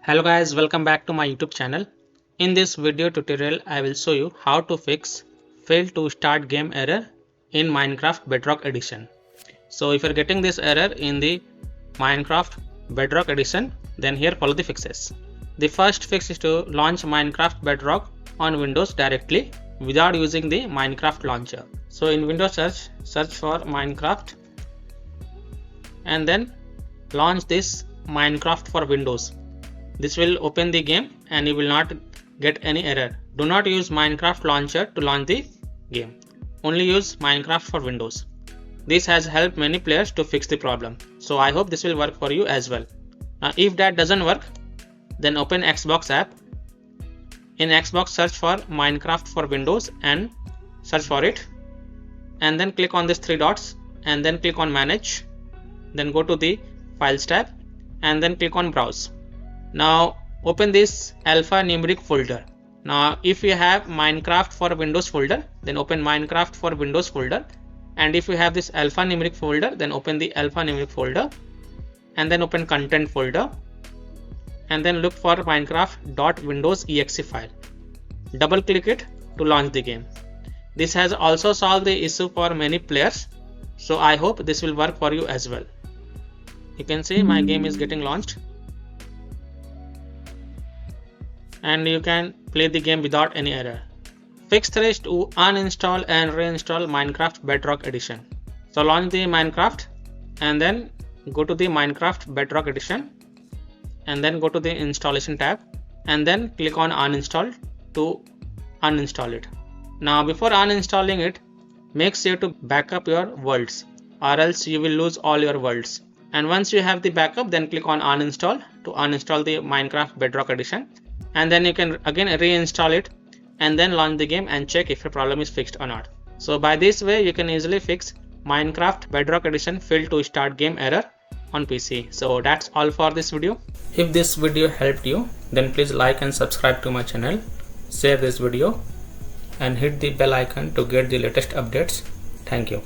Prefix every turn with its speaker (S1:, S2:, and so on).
S1: Hello guys, welcome back to my YouTube channel. In this video tutorial, I will show you how to fix fail to start game error in Minecraft Bedrock Edition. So if you're getting this error in the Minecraft Bedrock Edition, then here follow the fixes. The first fix is to launch Minecraft Bedrock on Windows directly without using the Minecraft launcher. So in Windows search for Minecraft and then launch this Minecraft for Windows. This will open the game and you will not get any error. Do not use Minecraft launcher to launch the game. Only use Minecraft for Windows. This has helped many players to fix the problem. So I hope this will work for you as well. Now if that doesn't work, then open Xbox app. In Xbox search for Minecraft for Windows and search for it. And then click on these three dots and then click on manage. Then go to the files tab and then click on browse. Now open this alphanumeric folder. Now if you have Minecraft for Windows folder, then open Minecraft for Windows folder, and if you have this alphanumeric folder, then open the alphanumeric folder and then open content folder and then look for minecraft.windows.exe file. Double click it to launch the game. This has also solved the issue for many players, so I hope this will work for you as well. You can see my game is getting launched and you can play the game without any error. Fix 3 is to uninstall and reinstall Minecraft Bedrock Edition. So launch the Minecraft and then go to the Minecraft Bedrock Edition and then go to the installation tab and then click on uninstall to uninstall it. Now before uninstalling it, make sure to backup your worlds or else you will lose all your worlds. And once you have the backup, then click on uninstall to uninstall the Minecraft Bedrock Edition. And then you can again reinstall it and then launch the game and check if your problem is fixed or not. So by this way you can easily fix Minecraft Bedrock Edition fail to start game error on PC. So that's all for this video. If this video helped you, then please like and subscribe to my channel, share this video and hit the bell icon to get the latest updates. Thank you.